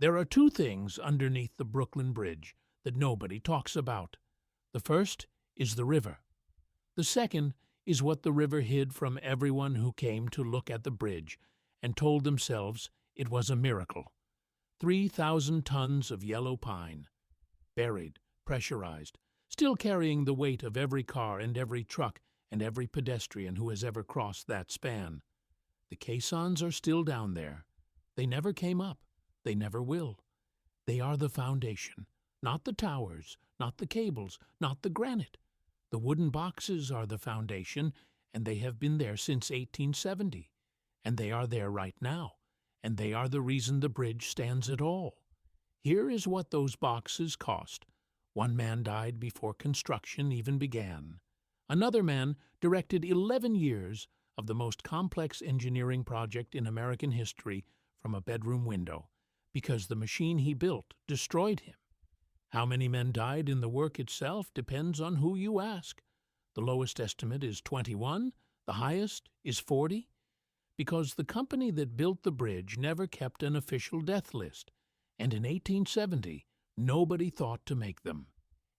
There are two things underneath the Brooklyn Bridge that nobody talks about. The first is the river. The second is what the river hid from everyone who came to look at the bridge and told themselves it was a miracle. 3,000 tons of yellow pine, buried, pressurized, still carrying the weight of every car and every truck and every pedestrian who has ever crossed that span. The caissons are still down there. They never came up. They never will. They are the foundation, not the towers, not the cables, not the granite. The wooden boxes are the foundation, and they have been there since 1870. And they are there right now, and they are the reason the bridge stands at all. Here is what those boxes cost. One man died before construction even began. Another man directed 11 years of the most complex engineering project in American history from a bedroom window, because the machine he built destroyed him. How many men died in the work itself depends on who you ask. The lowest estimate is 21, the highest is 40, because the company that built the bridge never kept an official death list, and in 1870 nobody thought to make them.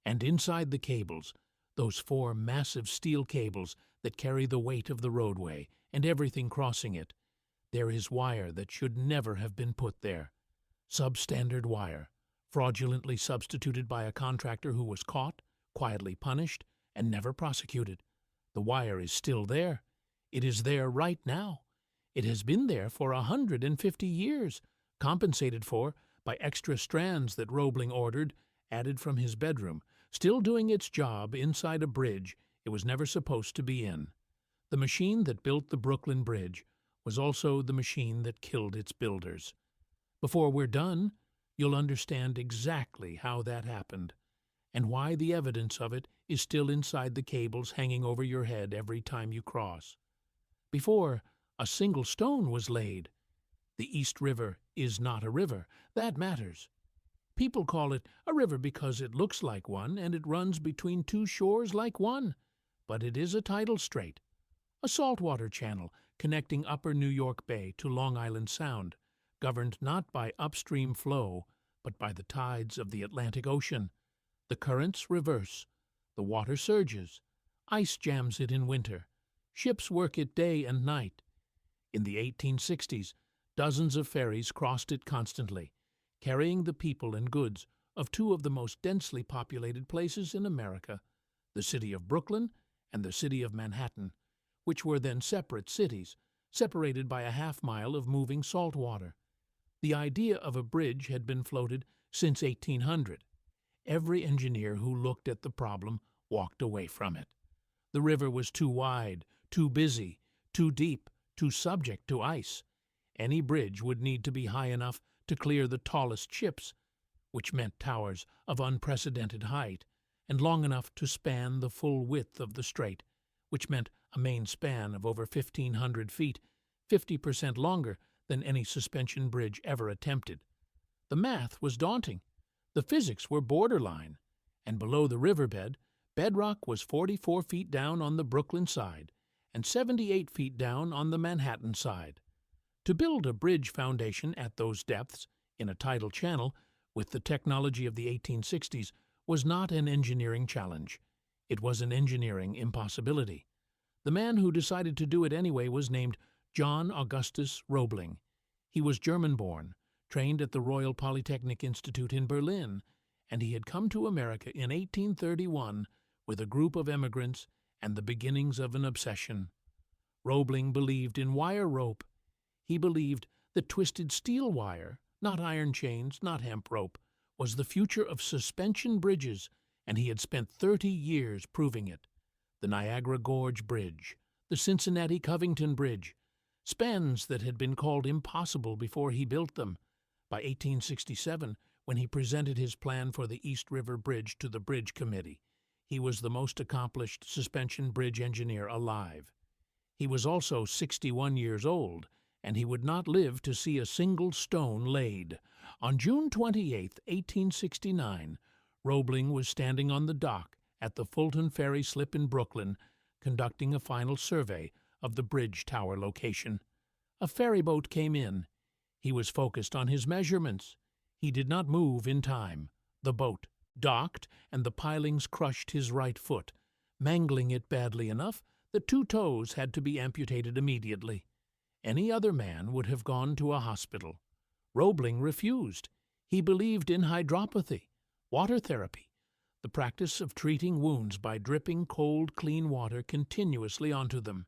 And inside the cables, those 4 massive steel cables that carry the weight of the roadway and everything crossing it, there is wire that should never have been put there. Substandard wire, fraudulently substituted by a contractor who was caught, quietly punished, and never prosecuted. The wire is still there. It is there right now. It has been there for 150 years, compensated for by extra strands that Roebling ordered, added from his bedroom, still doing its job inside a bridge it was never supposed to be in. The machine that built the Brooklyn Bridge was also the machine that killed its builders. Before we're done, you'll understand exactly how that happened, and why the evidence of it is still inside the cables hanging over your head every time you cross. Before a single stone was laid, the East River is not a river. That matters. People call it a river because it looks like one and it runs between 2 shores like one, but it is a tidal strait, a saltwater channel connecting upper New York Bay to Long Island Sound, governed not by upstream flow, but by the tides of the Atlantic Ocean. The currents reverse. The water surges. Ice jams it in winter. Ships work it day and night. In the 1860s, dozens of ferries crossed it constantly, carrying the people and goods of 2 of the most densely populated places in America, the city of Brooklyn and the city of Manhattan, which were then separate cities, separated by a half-mile of moving salt water. The idea of a bridge had been floated since 1800. Every engineer who looked at the problem walked away from it. The river was too wide, too busy, too deep, too subject to ice. Any bridge would need to be high enough to clear the tallest ships, which meant towers of unprecedented height, and long enough to span the full width of the strait, which meant a main span of over 1,500 feet, 50% longer than any suspension bridge ever attempted. The math was daunting. The physics were borderline, and below the riverbed, bedrock was 44 feet down on the Brooklyn side and 78 feet down on the Manhattan side. To build a bridge foundation at those depths, in a tidal channel, with the technology of the 1860s, was not an engineering challenge. It was an engineering impossibility. The man who decided to do it anyway was named John Augustus Roebling. He was German-born, trained at the Royal Polytechnic Institute in Berlin, and he had come to America in 1831 with a group of immigrants and the beginnings of an obsession. Roebling believed in wire rope. He believed that twisted steel wire, not iron chains, not hemp rope, was the future of suspension bridges, and he had spent 30 years proving it. The Niagara Gorge Bridge, the Cincinnati-Covington Bridge, spans that had been called impossible before he built them. By 1867, when he presented his plan for the East River Bridge to the Bridge Committee, he was the most accomplished suspension bridge engineer alive. He was also 61 years old, and he would not live to see a single stone laid. On June 28, 1869, Roebling was standing on the dock at the Fulton Ferry Slip in Brooklyn, conducting a final survey of the bridge tower location. A ferryboat came in. He was focused on his measurements. He did not move in time. The boat docked, and the pilings crushed his right foot, mangling it badly enough that 2 toes had to be amputated immediately. Any other man would have gone to a hospital. Roebling refused. He believed in hydropathy, water therapy, the practice of treating wounds by dripping cold, clean water continuously onto them.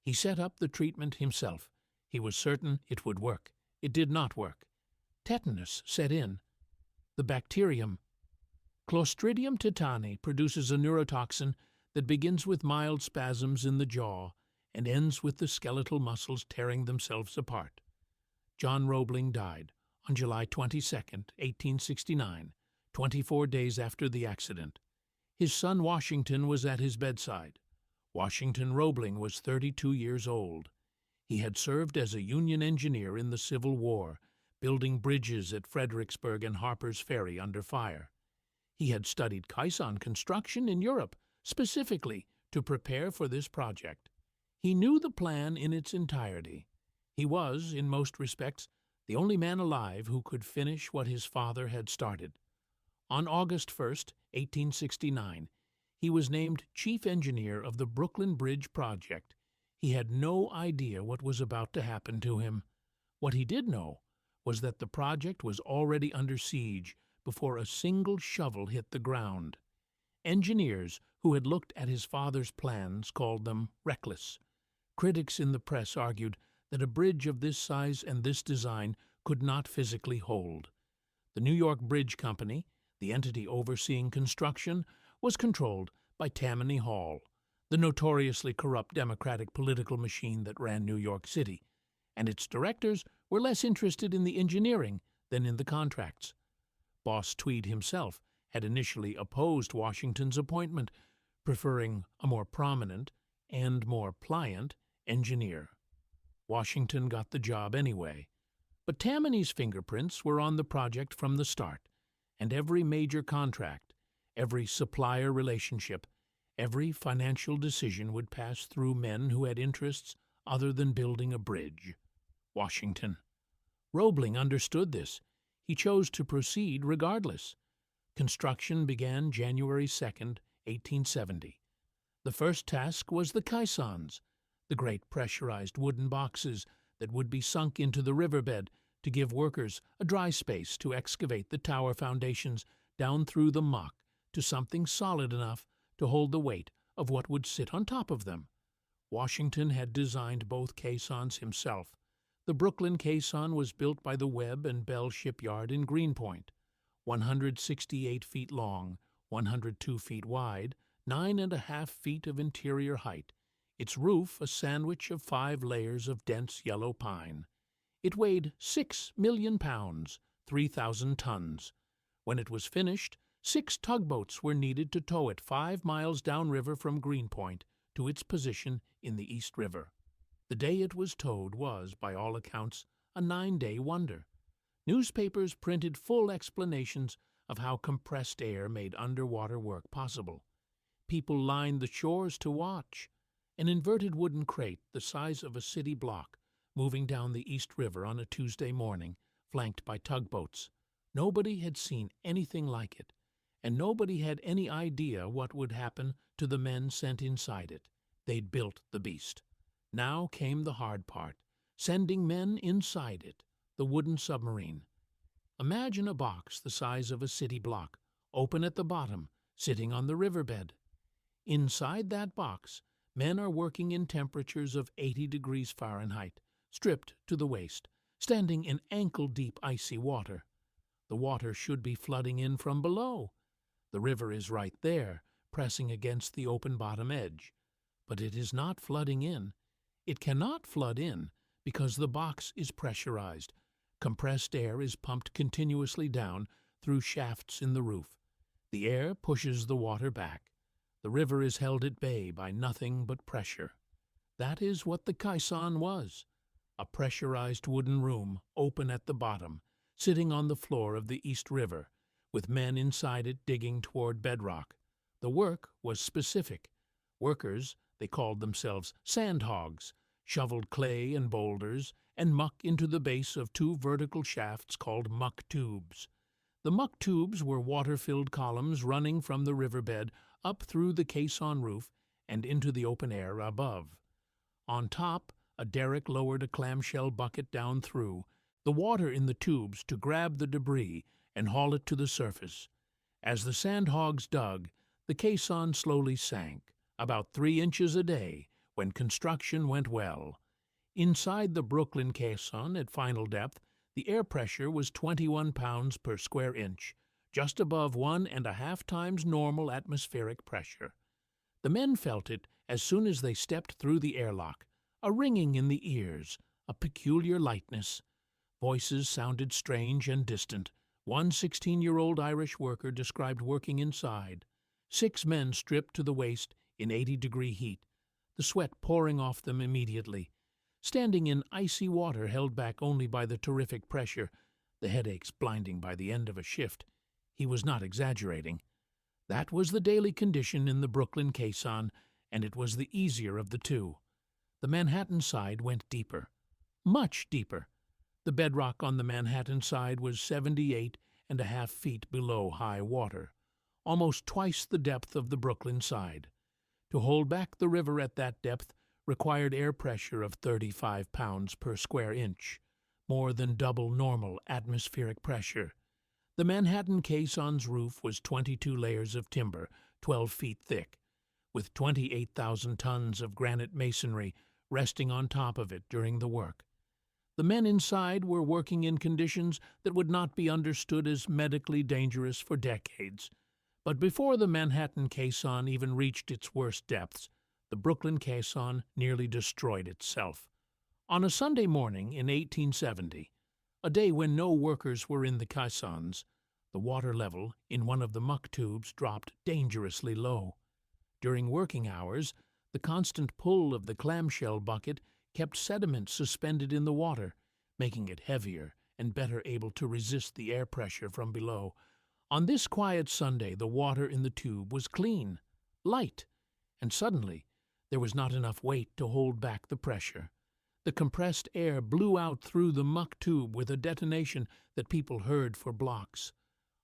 He set up the treatment himself. He was certain it would work. It did not work. Tetanus set in. The bacterium Clostridium tetani produces a neurotoxin that begins with mild spasms in the jaw and ends with the skeletal muscles tearing themselves apart. John Roebling died on July 22, 1869, 24 days after the accident. His son Washington was at his bedside. Washington Roebling was 32 years old. He had served as a Union engineer in the Civil War, building bridges at Fredericksburg and Harper's Ferry under fire. He had studied caisson construction in Europe, specifically to prepare for this project. He knew the plan in its entirety. He was, in most respects, the only man alive who could finish what his father had started. On August 1, 1869, he was named chief engineer of the Brooklyn Bridge project. He had no idea what was about to happen to him. What he did know was that the project was already under siege before a single shovel hit the ground. Engineers who had looked at his father's plans called them reckless. Critics in the press argued that a bridge of this size and this design could not physically hold. The New York Bridge Company, the entity overseeing construction, was controlled by Tammany Hall, the notoriously corrupt Democratic political machine that ran New York City, and its directors were less interested in the engineering than in the contracts. Boss Tweed himself had initially opposed Washington's appointment, preferring a more prominent and more pliant engineer. Washington got the job anyway, but Tammany's fingerprints were on the project from the start, and every major contract, every supplier relationship, every financial decision would pass through men who had interests other than building a bridge. Washington. Roebling understood this. He chose to proceed regardless. Construction began January 2, 1870. The first task was the caissons, the great pressurized wooden boxes that would be sunk into the riverbed to give workers a dry space to excavate the tower foundations down through the muck to something solid enough to hold the weight of what would sit on top of them. Washington had designed both caissons himself. The Brooklyn caisson was built by the Webb and Bell shipyard in Greenpoint, 168 feet long, 102 feet wide, 9.5 feet of interior height, its roof a sandwich of 5 layers of dense yellow pine. It weighed 6 million pounds, 3,000 tons. When it was finished, 6 tugboats were needed to tow it 5 miles downriver from Greenpoint to its position in the East River. The day it was towed was, by all accounts, a 9-day wonder. Newspapers printed full explanations of how compressed air made underwater work possible. People lined the shores to watch. An inverted wooden crate the size of a city block moving down the East River on a Tuesday morning, flanked by tugboats. Nobody had seen anything like it, and nobody had any idea what would happen to the men sent inside it. They'd built the beast. Now came the hard part, sending men inside it, the wooden submarine. Imagine a box the size of a city block, open at the bottom, sitting on the riverbed. Inside that box, men are working in temperatures of 80 degrees Fahrenheit, stripped to the waist, standing in ankle-deep icy water. The water should be flooding in from below. The river is right there, pressing against the open bottom edge. But it is not flooding in. It cannot flood in because the box is pressurized. Compressed air is pumped continuously down through shafts in the roof. The air pushes the water back. The river is held at bay by nothing but pressure. That is what the caisson was, a pressurized wooden room open at the bottom, sitting on the floor of the East River, with men inside it digging toward bedrock. The work was specific. Workers, they called themselves sandhogs, shoveled clay and boulders and muck into the base of 2 vertical shafts called muck tubes. The muck tubes were water-filled columns running from the riverbed up through the caisson roof and into the open air above. On top, a derrick lowered a clamshell bucket down through the water in the tubes to grab the debris and haul it to the surface. As the sandhogs dug, the caisson slowly sank, about 3 inches a day, when construction went well. Inside the Brooklyn caisson at final depth, the air pressure was 21 pounds per square inch, just above 1.5 times normal atmospheric pressure. The men felt it as soon as they stepped through the airlock, a ringing in the ears, a peculiar lightness. Voices sounded strange and distant. One 16-year-old Irish worker described working inside. 6 men stripped to the waist in 80-degree heat, the sweat pouring off them immediately, standing in icy water held back only by the terrific pressure, the headaches blinding by the end of a shift. He was not exaggerating. That was the daily condition in the Brooklyn caisson, and it was the easier of the two. The Manhattan side went deeper, much deeper. The bedrock on the Manhattan side was 78.5 feet below high water, almost twice the depth of the Brooklyn side. To hold back the river at that depth required air pressure of 35 pounds per square inch, more than double normal atmospheric pressure. The Manhattan caisson's roof was 22 layers of timber, 12 feet thick, with 28,000 tons of granite masonry resting on top of it during the work. The men inside were working in conditions that would not be understood as medically dangerous for decades. But before the Manhattan caisson even reached its worst depths, the Brooklyn caisson nearly destroyed itself. On a Sunday morning in 1870, a day when no workers were in the caissons, the water level in one of the muck tubes dropped dangerously low. During working hours, the constant pull of the clamshell bucket kept sediment suspended in the water, making it heavier and better able to resist the air pressure from below. On this quiet Sunday, the water in the tube was clean, light, and suddenly there was not enough weight to hold back the pressure. The compressed air blew out through the muck tube with a detonation that people heard for blocks.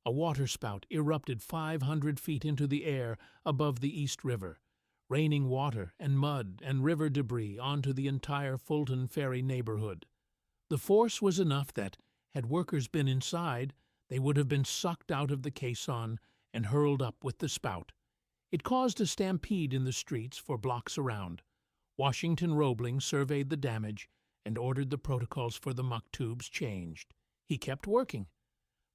A waterspout erupted 500 feet into the air above the East River, raining water and mud and river debris onto the entire Fulton Ferry neighborhood. The force was enough that, had workers been inside, they would have been sucked out of the caisson and hurled up with the spout. It caused a stampede in the streets for blocks around. Washington Roebling surveyed the damage and ordered the protocols for the muck tubes changed. He kept working.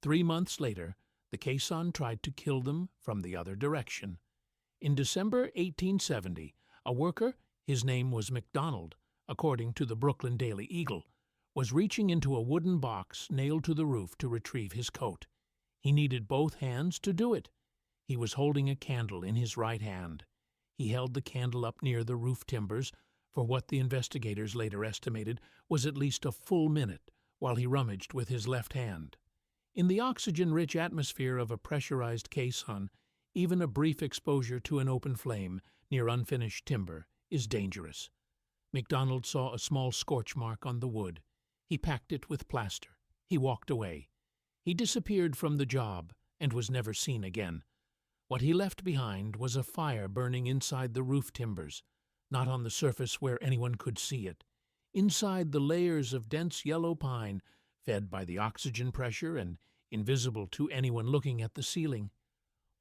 3 months later, the caisson tried to kill them from the other direction. In December 1870, a worker, his name was McDonald, according to the Brooklyn Daily Eagle, was reaching into a wooden box nailed to the roof to retrieve his coat. He needed both hands to do it. He was holding a candle in his right hand. He held the candle up near the roof timbers for what the investigators later estimated was at least a full minute while he rummaged with his left hand. In the oxygen-rich atmosphere of a pressurized caisson, even a brief exposure to an open flame near unfinished timber is dangerous. McDonald saw a small scorch mark on the wood. He packed it with plaster. He walked away. He disappeared from the job and was never seen again. What he left behind was a fire burning inside the roof timbers, not on the surface where anyone could see it. Inside the layers of dense yellow pine, fed by the oxygen pressure and invisible to anyone looking at the ceiling.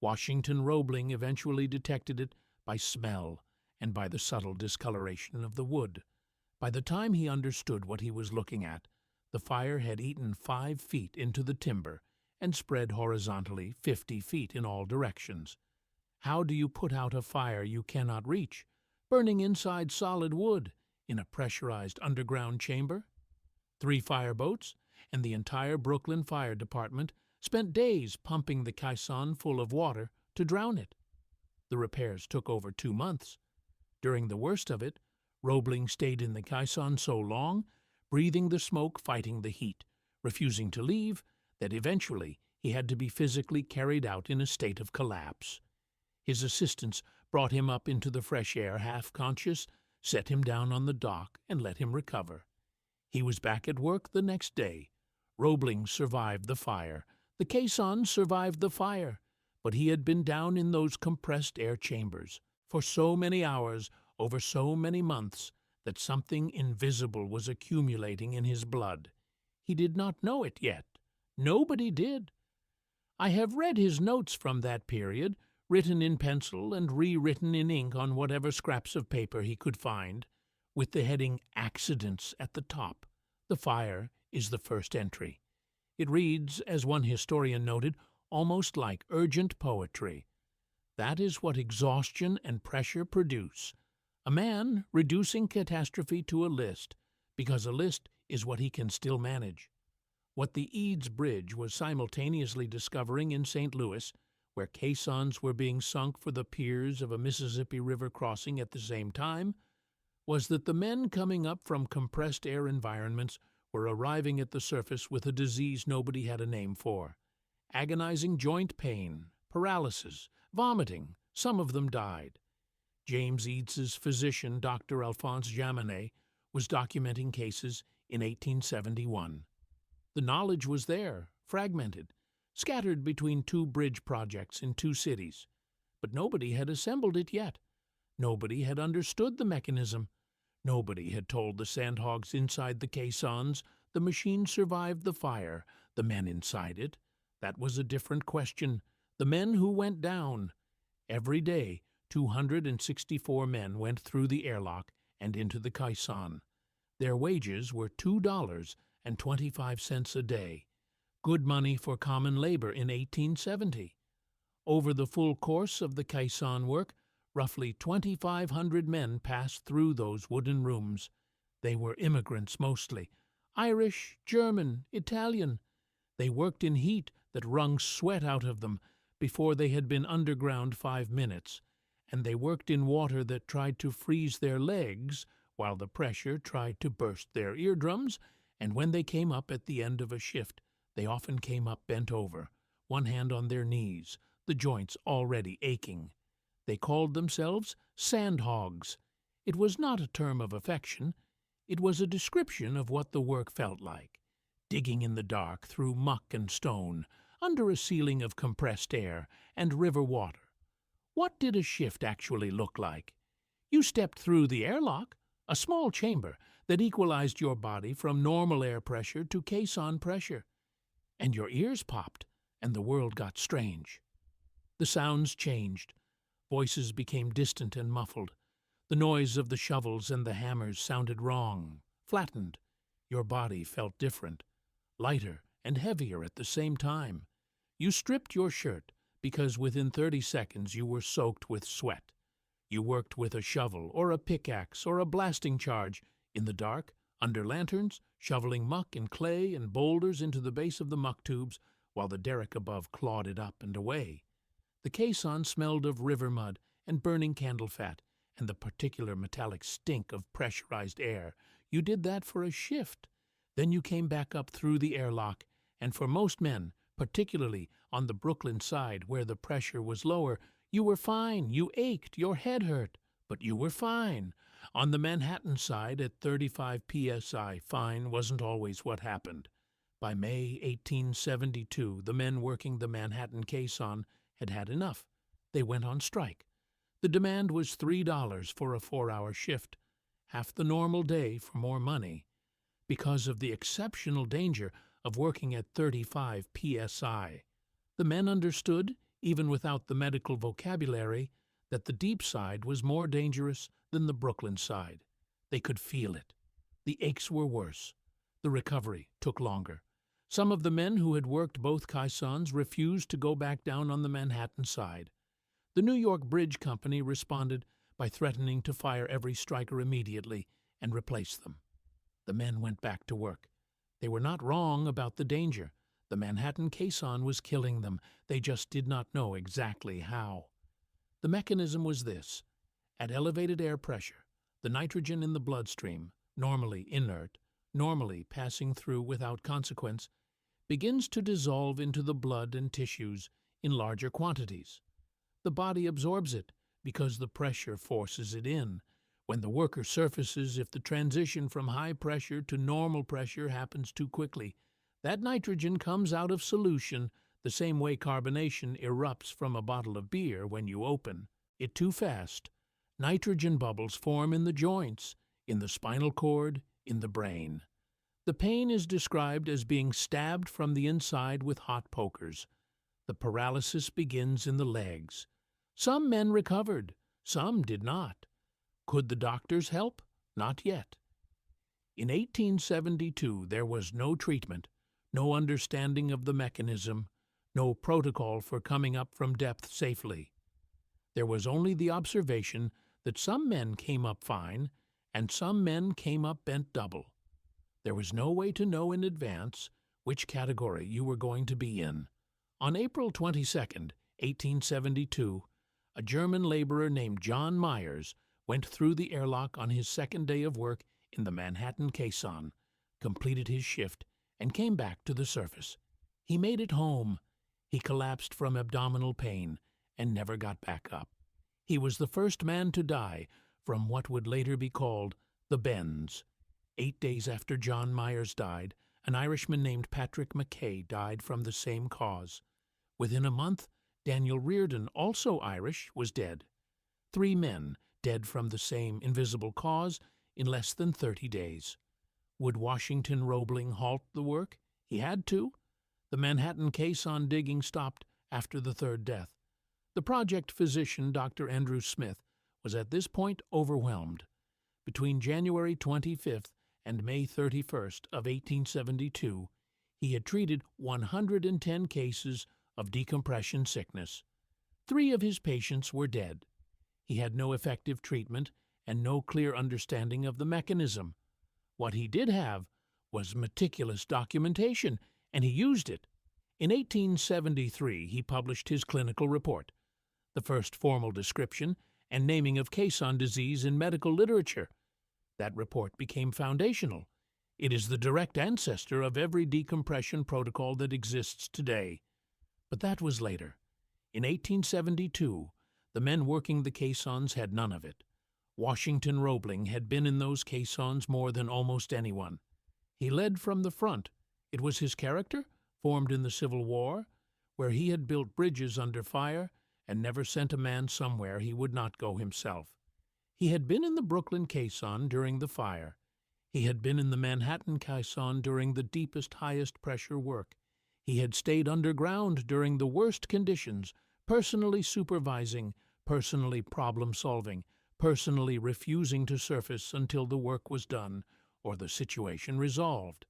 Washington Roebling eventually detected it by smell and by the subtle discoloration of the wood. By the time he understood what he was looking at, the fire had eaten 5 feet into the timber and spread horizontally 50 feet in all directions. How do you put out a fire you cannot reach, burning inside solid wood in a pressurized underground chamber? 3 fireboats and the entire Brooklyn Fire Department spent days pumping the caisson full of water to drown it. The repairs took over 2 months. During the worst of it, Roebling stayed in the caisson so long, breathing the smoke, fighting the heat, refusing to leave, that eventually he had to be physically carried out in a state of collapse. His assistants brought him up into the fresh air half-conscious, set him down on the dock, and let him recover. He was back at work the next day. Roebling survived the fire, The caisson survived the fire, but he had been down in those compressed air chambers for so many hours over so many months that something invisible was accumulating in his blood. He did not know it yet. Nobody did. I have read his notes from that period, written in pencil and rewritten in ink on whatever scraps of paper he could find, with the heading Accidents at the top. The fire is the first entry. It reads, as one historian noted, almost like urgent poetry. That is what exhaustion and pressure produce. A man reducing catastrophe to a list, because a list is what he can still manage. What the Eads Bridge was simultaneously discovering in St. Louis, where caissons were being sunk for the piers of a Mississippi River crossing at the same time, was that the men coming up from compressed air environments were arriving at the surface with a disease nobody had a name for. Agonizing joint pain, paralysis, vomiting, some of them died. James Eads's physician, Dr. Alphonse Jaminet, was documenting cases in 1871. The knowledge was there, fragmented, scattered between two bridge projects in two cities. But nobody had assembled it yet. Nobody had understood the mechanism. Nobody had told the sandhogs inside the caissons the machine survived the fire, the men inside it. That was a different question. The men who went down. Every day, 264 men went through the airlock and into the caisson. Their wages were $2.25 a day. Good money for common labor in 1870. Over the full course of the caisson work, roughly 2,500 men passed through those wooden rooms. They were immigrants mostly, Irish, German, Italian. They worked in heat that wrung sweat out of them before they had been underground 5 minutes, and they worked in water that tried to freeze their legs while the pressure tried to burst their eardrums, and when they came up at the end of a shift, they often came up bent over, one hand on their knees, the joints already aching. They called themselves sandhogs. It was not a term of affection. It was a description of what the work felt like, digging in the dark through muck and stone, under a ceiling of compressed air and river water. What did a shift actually look like? You stepped through the airlock, a small chamber that equalized your body from normal air pressure to caisson pressure, and your ears popped, and the world got strange. The sounds changed. Voices became distant and muffled. The noise of the shovels and the hammers sounded wrong, flattened. Your body felt different, lighter and heavier at the same time. You stripped your shirt because within 30 seconds you were soaked with sweat. You worked with a shovel or a pickaxe or a blasting charge in the dark, under lanterns, shoveling muck and clay and boulders into the base of the muck tubes while the derrick above clawed it up and away. The caisson smelled of river mud and burning candle fat and the particular metallic stink of pressurized air. You did that for a shift. Then you came back up through the airlock, and for most men, particularly on the Brooklyn side where the pressure was lower, you were fine. You ached, your head hurt, but you were fine. On the Manhattan side at 35 psi, fine wasn't always what happened. By May 1872, the men working the Manhattan caisson had had enough. They went on strike. The demand was $3 for a 4-hour shift, half the normal day for more money, because of the exceptional danger of working at 35 psi. The men understood, even without the medical vocabulary, that the deep side was more dangerous than the Brooklyn side. They could feel it. The aches were worse. The recovery took longer. Some of the men who had worked both caissons refused to go back down on the Manhattan side. The New York Bridge Company responded by threatening to fire every striker immediately and replace them. The men went back to work. They were not wrong about the danger. The Manhattan caisson was killing them. They just did not know exactly how. The mechanism was this. At elevated air pressure, the nitrogen in the bloodstream, normally inert, normally passing through without consequence, begins to dissolve into the blood and tissues in larger quantities. The body absorbs it because the pressure forces it in. When the worker surfaces, if the transition from high pressure to normal pressure happens too quickly, that nitrogen comes out of solution, the same way carbonation erupts from a bottle of beer when you open it too fast. Nitrogen bubbles form in the joints, in the spinal cord, in the brain. The pain is described as being stabbed from the inside with hot pokers. The paralysis begins in the legs. Some men recovered, some did not. Could the doctors help? Not yet. In 1872 there was no treatment, no understanding of the mechanism, no protocol for coming up from depth safely. There was only the observation that some men came up fine and some men came up bent double. There was no way to know in advance which category you were going to be in. On April 22, 1872, a German laborer named John Myers went through the airlock on his second day of work in the Manhattan Caisson, completed his shift, and came back to the surface. He made it home. He collapsed from abdominal pain and never got back up. He was the first man to die from what would later be called the bends. 8 days after John Myers died, an Irishman named Patrick McKay died from the same cause. Within a month, Daniel Reardon, also Irish, was dead. 3 men dead from the same invisible cause in less than 30 days. Would Washington Roebling halt the work? He had to. The Manhattan caisson digging stopped after the 3rd death. The project physician, Dr. Andrew Smith, was at this point overwhelmed. Between January 25th and May 31st of 1872, he had treated 110 cases of decompression sickness. 3 of his patients were dead. He had no effective treatment and no clear understanding of the mechanism. What he did have was meticulous documentation, and he used it. In 1873, he published his clinical report, the first formal description and naming of caisson disease in medical literature. That report became foundational. It is the direct ancestor of every decompression protocol that exists today. But that was later. In 1872, the men working the caissons had none of it. Washington Roebling had been in those caissons more than almost anyone. He led from the front. It was his character, formed in the Civil War, where he had built bridges under fire and never sent a man somewhere he would not go himself. He had been in the Brooklyn caisson during the fire. He had been in the Manhattan caisson during the deepest, highest pressure work. He had stayed underground during the worst conditions, personally supervising, personally problem-solving, personally refusing to surface until the work was done or the situation resolved.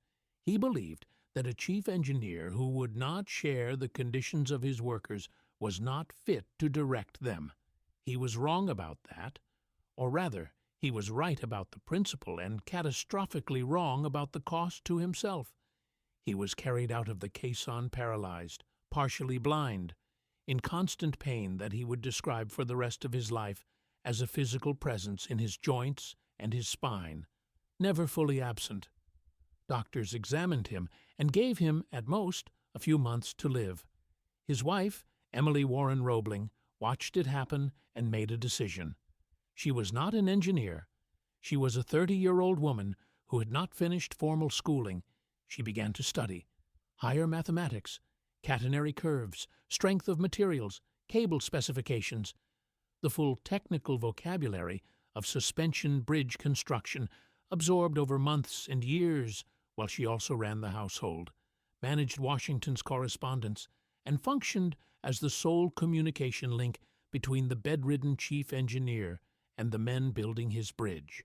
He believed that a chief engineer who would not share the conditions of his workers was not fit to direct them. He was wrong about that. Or rather, he was right about the principle and catastrophically wrong about the cost to himself. He was carried out of the caisson paralyzed, partially blind, in constant pain that he would describe for the rest of his life as a physical presence in his joints and his spine, never fully absent. Doctors examined him and gave him, at most, a few months to live. His wife, Emily Warren Roebling, watched it happen and made a decision. She was not an engineer. She was a 30-year-old woman who had not finished formal schooling. She began to study higher mathematics, catenary curves, strength of materials, cable specifications, the full technical vocabulary of suspension bridge construction, absorbed over months and years, while she also ran the household, managed Washington's correspondence, and functioned as the sole communication link between the bedridden chief engineer and the men building his bridge.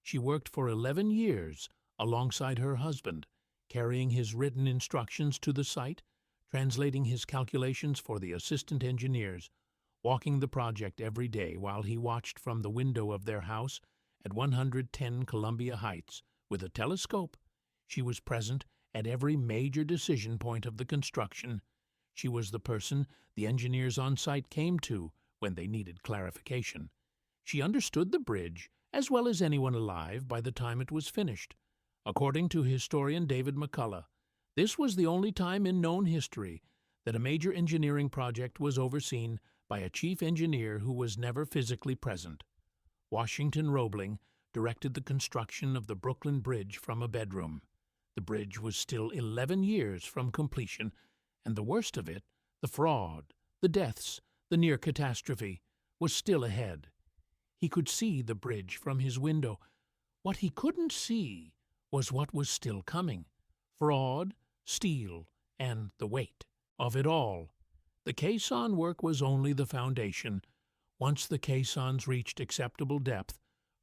She worked for 11 years alongside her husband, carrying his written instructions to the site, translating his calculations for the assistant engineers, walking the project every day while he watched from the window of their house at 110 Columbia Heights with a telescope. She was present at every major decision point of the construction. She was the person the engineers on site came to when they needed clarification. She understood the bridge as well as anyone alive by the time it was finished. According to historian David McCullough, this was the only time in known history that a major engineering project was overseen by a chief engineer who was never physically present. Washington Roebling directed the construction of the Brooklyn Bridge from a bedroom. The bridge was still 11 years from completion, And the worst of it, the fraud, the deaths, the near catastrophe, was still ahead. He could see the bridge from his window. What he couldn't see was what was still coming: fraud, steel, and the weight of it all. The caisson work was only the foundation. Once the caissons reached acceptable depth,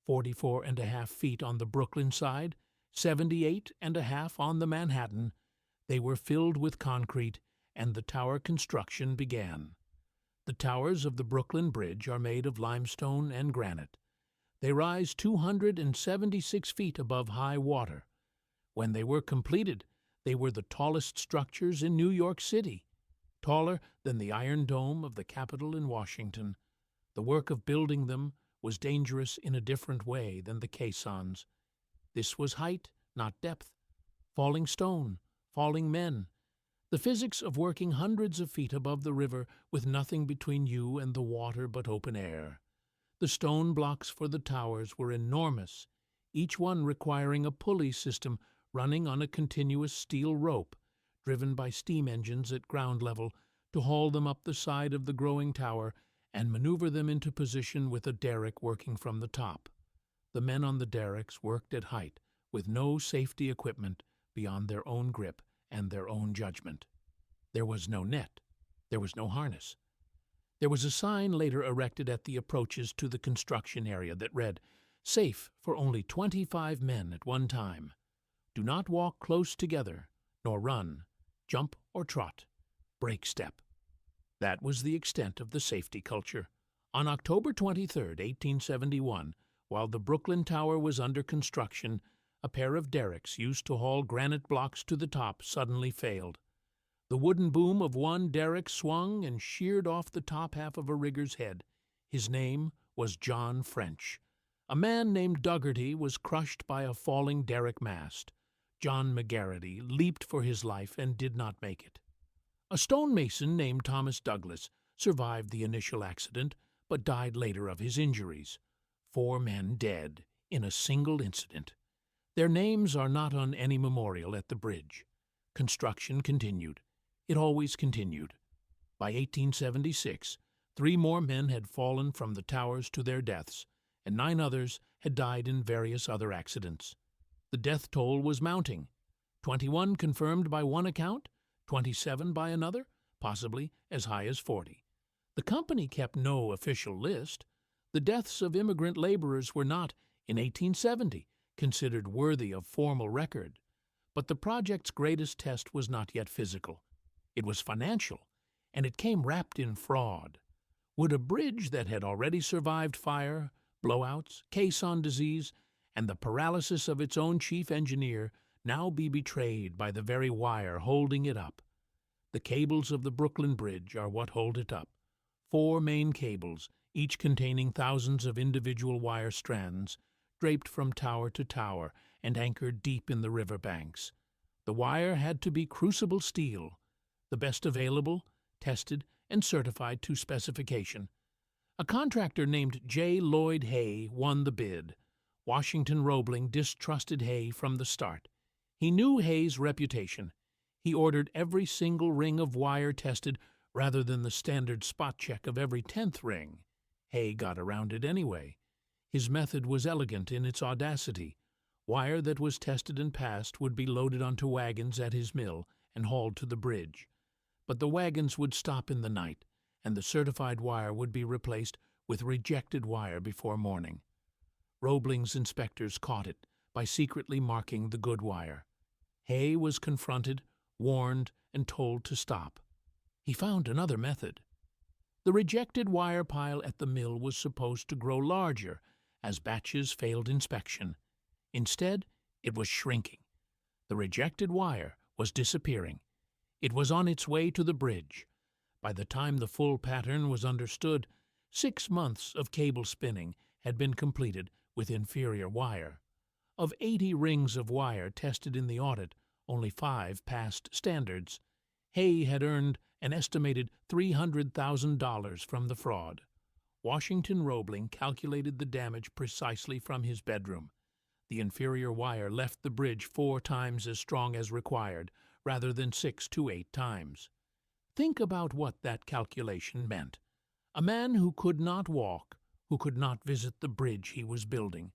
44.5 feet on the Brooklyn side, 78.5 on the Manhattan, they were filled with concrete, and the tower construction began. The towers of the Brooklyn Bridge are made of limestone and granite. They rise 276 feet above high water. When they were completed, they were the tallest structures in New York City, taller than the Iron Dome of the Capitol in Washington. The work of building them was dangerous in a different way than the caissons. This was height, not depth. Falling stone, falling men. The physics of working hundreds of feet above the river with nothing between you and the water but open air. The stone blocks for the towers were enormous, each one requiring a pulley system running on a continuous steel rope, driven by steam engines at ground level, to haul them up the side of the growing tower and maneuver them into position with a derrick working from the top. The men on the derricks worked at height, with no safety equipment beyond their own grip and their own judgment. There was no net. There was no harness. There was a sign later erected at the approaches to the construction area that read, "Safe for only 25 men at one time. Do not walk close together, nor run, jump or trot. Break step." That was the extent of the safety culture. On October 23, 1871, while the Brooklyn Tower was under construction, a pair of derricks used to haul granite blocks to the top suddenly failed. The wooden boom of one derrick swung and sheared off the top half of a rigger's head. His name was John French. A man named Dougherty was crushed by a falling derrick mast. John McGarrity leaped for his life and did not make it. A stonemason named Thomas Douglas survived the initial accident, but died later of his injuries. 4 men dead in a single incident. Their names are not on any memorial at the bridge. Construction continued. It always continued. By 1876, 3 more men had fallen from the towers to their deaths, and 9 others had died in various other accidents. The death toll was mounting. 21 confirmed by one account, 27 by another, possibly as high as 40. The company kept no official list. The deaths of immigrant laborers were not, in 1870, considered worthy of formal record. But the project's greatest test was not yet physical. It was financial, and it came wrapped in fraud. Would a bridge that had already survived fire, blowouts, caisson disease, and the paralysis of its own chief engineer now be betrayed by the very wire holding it up? The cables of the Brooklyn Bridge are what hold it up. 4 main cables, each containing thousands of individual wire strands, draped from tower to tower and anchored deep in the river banks. The wire had to be crucible steel, the best available, tested, and certified to specification. A contractor named J. Lloyd Hay won the bid. Washington Roebling distrusted Hay from the start. He knew Hay's reputation. He ordered every single ring of wire tested rather than the standard spot check of every 10th ring. Hay got around it anyway. His method was elegant in its audacity. Wire that was tested and passed would be loaded onto wagons at his mill and hauled to the bridge. But the wagons would stop in the night, and the certified wire would be replaced with rejected wire before morning. Roebling's inspectors caught it by secretly marking the good wire. Hay was confronted, warned, and told to stop. He found another method. The rejected wire pile at the mill was supposed to grow larger as batches failed inspection. Instead, it was shrinking. The rejected wire was disappearing. It was on its way to the bridge. By the time the full pattern was understood, 6 months of cable spinning had been completed with inferior wire. Of 80 rings of wire tested in the audit, only 5 passed standards. Hay had earned an estimated $300,000 from the fraud. Washington Roebling calculated the damage precisely from his bedroom. The inferior wire left the bridge 4 times as strong as required, rather than 6 to 8 times. Think about what that calculation meant. A man who could not walk, who could not visit the bridge he was building,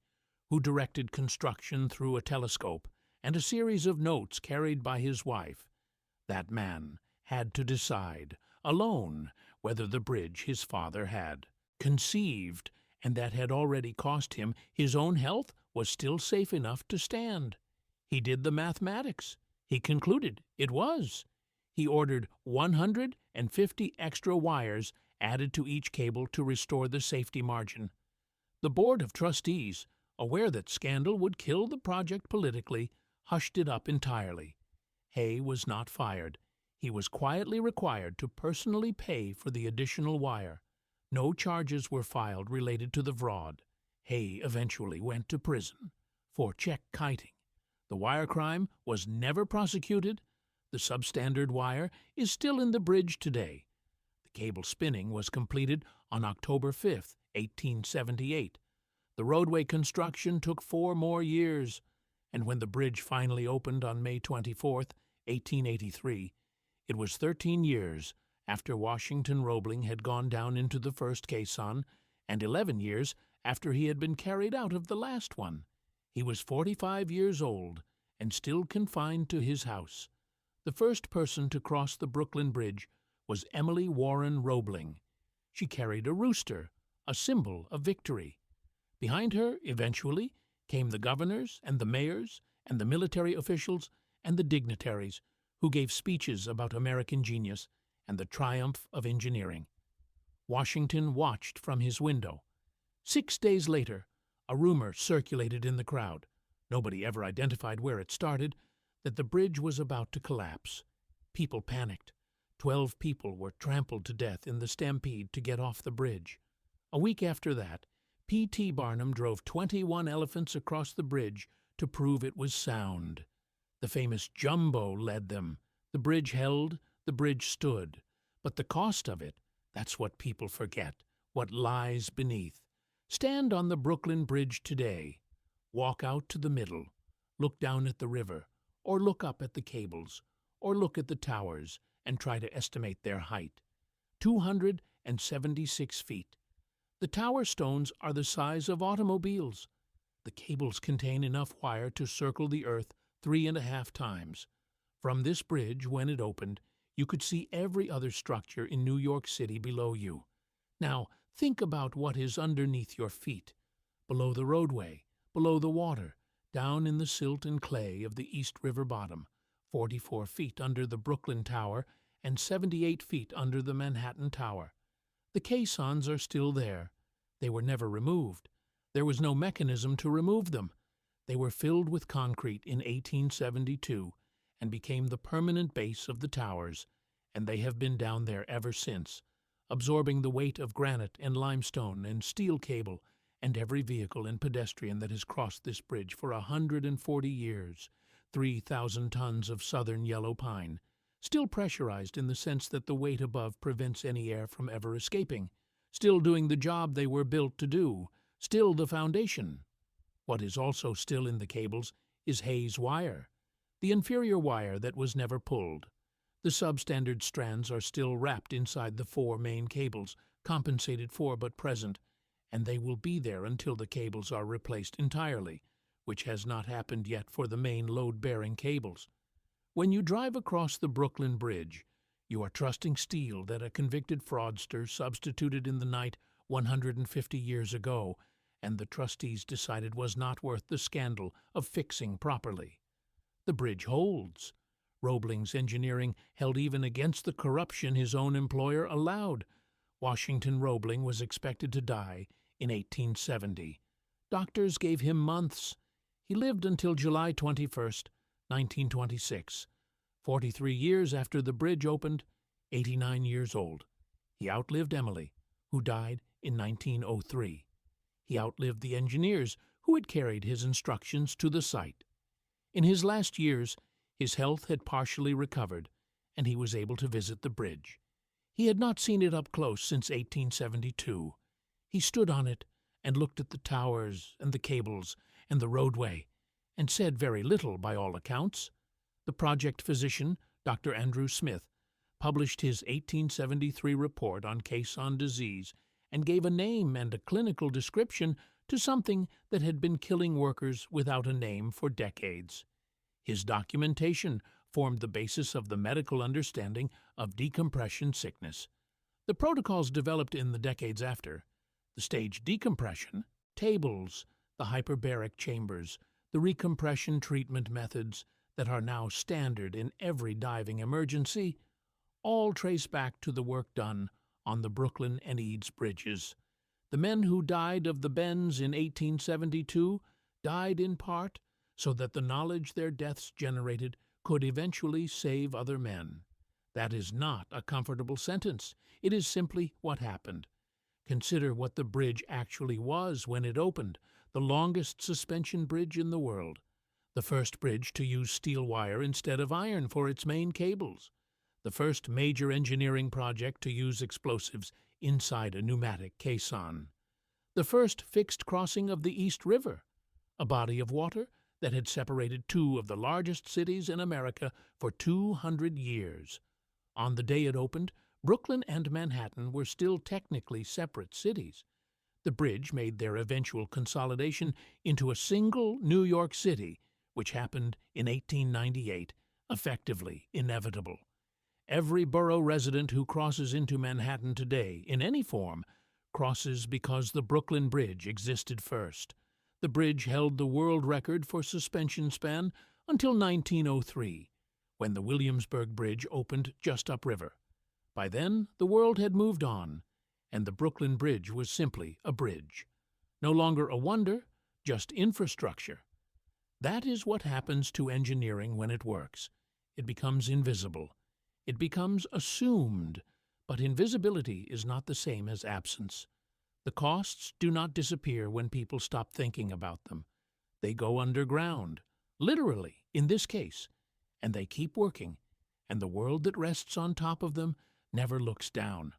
who directed construction through a telescope and a series of notes carried by his wife, that man had to decide, alone, whether the bridge his father had conceived, and that had already cost him his own health, was still safe enough to stand. He did the mathematics. He concluded it was. He ordered 150 extra wires added to each cable to restore the safety margin. The Board of Trustees, aware that scandal would kill the project politically, hushed it up entirely. Hay was not fired. He was quietly required to personally pay for the additional wire. No charges were filed related to the fraud. Hay eventually went to prison for check kiting. The wire crime was never prosecuted. The substandard wire is still in the bridge today. The cable spinning was completed on October 5, 1878. The roadway construction took 4 more years, and when the bridge finally opened on May 24, 1883, it was 13 years after Washington Roebling had gone down into the first caisson, and 11 years after he had been carried out of the last one. He was 45 years old and still confined to his house. The first person to cross the Brooklyn Bridge was Emily Warren Roebling. She carried a rooster, a symbol of victory. Behind her, eventually, came the governors and the mayors and the military officials and the dignitaries who gave speeches about American genius and the triumph of engineering. Washington watched from his window. 6 days later, a rumor circulated in the crowd, nobody ever identified where it started, that the bridge was about to collapse. People panicked. 12 people were trampled to death in the stampede to get off the bridge. A week after that, P.T. Barnum drove 21 elephants across the bridge to prove it was sound. The famous Jumbo led them. The bridge held, the bridge stood. But the cost of it, that's what people forget, what lies beneath. Stand on the Brooklyn Bridge today. Walk out to the middle. Look down at the river, or look up at the cables, or look at the towers and try to estimate their height. 276 feet. The tower stones are the size of automobiles. The cables contain enough wire to circle the earth 3.5 times. From this bridge, when it opened, you could see every other structure in New York City below you. Now, think about what is underneath your feet, below the roadway, below the water, down in the silt and clay of the East River bottom, 44 feet under the Brooklyn Tower and 78 feet under the Manhattan Tower. The caissons are still there. They were never removed. There was no mechanism to remove them. They were filled with concrete in 1872 and became the permanent base of the towers, and they have been down there ever since, absorbing the weight of granite and limestone and steel cable and every vehicle and pedestrian that has crossed this bridge for 140 years, 3,000 tons of southern yellow pine, still pressurized in the sense that the weight above prevents any air from ever escaping, still doing the job they were built to do, still the foundation. What is also still in the cables is Hay's wire, the inferior wire that was never pulled. The substandard strands are still wrapped inside the 4 main cables, compensated for but present, and they will be there until the cables are replaced entirely, which has not happened yet for the main load-bearing cables. When you drive across the Brooklyn Bridge, you are trusting steel that a convicted fraudster substituted in the night 150 years ago, and the trustees decided was not worth the scandal of fixing properly. The bridge holds. Roebling's engineering held even against the corruption his own employer allowed. Washington Roebling was expected to die in 1870. Doctors gave him months. He lived until July 21st, 1926, 43 years after the bridge opened, 89 years old. He outlived Emily, who died in 1903. He outlived the engineers who had carried his instructions to the site. In his last years, his health had partially recovered, and he was able to visit the bridge. He had not seen it up close since 1872. He stood on it and looked at the towers and the cables and the roadway, and said very little by all accounts. The project physician, Dr. Andrew Smith, published his 1873 report on caisson disease and gave a name and a clinical description to something that had been killing workers without a name for decades. His documentation formed the basis of the medical understanding of decompression sickness. The protocols developed in the decades after, the stage decompression, tables, the hyperbaric chambers, the recompression treatment methods that are now standard in every diving emergency, all trace back to the work done on the Brooklyn and Eads bridges. The men who died of the bends in 1872 died in part so that the knowledge their deaths generated could eventually save other men. That is not a comfortable sentence. It is simply what happened. Consider what the bridge actually was when it opened, the longest suspension bridge in the world, the first bridge to use steel wire instead of iron for its main cables, the first major engineering project to use explosives inside a pneumatic caisson, the first fixed crossing of the East River, a body of water that had separated two of the largest cities in America for 200 years. On the day it opened, Brooklyn and Manhattan were still technically separate cities. The bridge made their eventual consolidation into a single New York City, which happened in 1898, effectively inevitable. Every borough resident who crosses into Manhattan today, in any form, crosses because the Brooklyn Bridge existed first. The bridge held the world record for suspension span until 1903, when the Williamsburg Bridge opened just upriver. By then, the world had moved on, and the Brooklyn Bridge was simply a bridge. No longer a wonder, just infrastructure. That is what happens to engineering when it works. It becomes invisible. It becomes assumed, but invisibility is not the same as absence. The costs do not disappear when people stop thinking about them. They go underground, literally in this case, and they keep working, and the world that rests on top of them never looks down.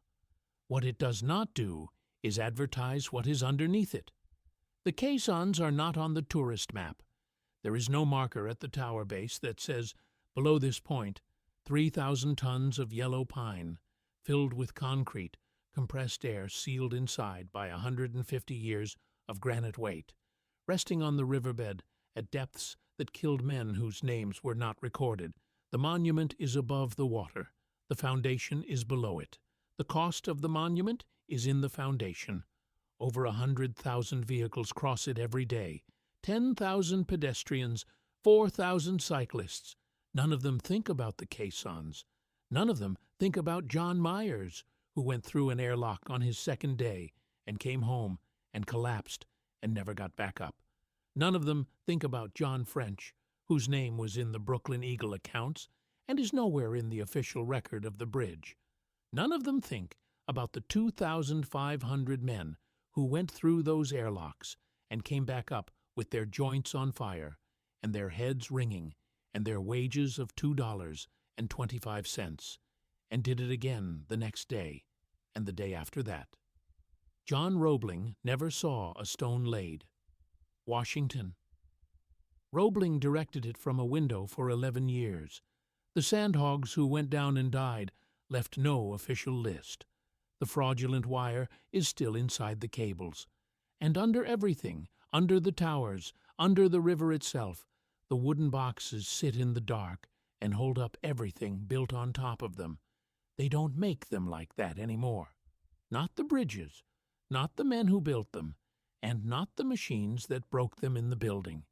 What it does not do is advertise what is underneath it. The caissons are not on the tourist map. There is no marker at the tower base that says, below this point, 3,000 tons of yellow pine, filled with concrete, compressed air sealed inside by 150 years of granite weight, resting on the riverbed at depths that killed men whose names were not recorded. The monument is above the water. The foundation is below it. The cost of the monument is in the foundation. Over 100,000 vehicles cross it every day. 10,000 pedestrians, 4,000 cyclists. None of them think about the caissons. None of them think about John Myers, who went through an airlock on his second day and came home and collapsed and never got back up. None of them think about John French, whose name was in the Brooklyn Eagle accounts and is nowhere in the official record of the bridge. None of them think about the 2,500 men who went through those airlocks and came back up with their joints on fire and their heads ringing and their wages of $2.25, and did it again the next day and the day after that. John Roebling never saw a stone laid. Washington. Roebling directed it from a window for 11 years. The sandhogs who went down and died left no official list. The fraudulent wire is still inside the cables. And under everything, under the towers, under the river itself, the wooden boxes sit in the dark and hold up everything built on top of them. They don't make them like that anymore. Not the bridges, not the men who built them, and not the machines that broke them in the building.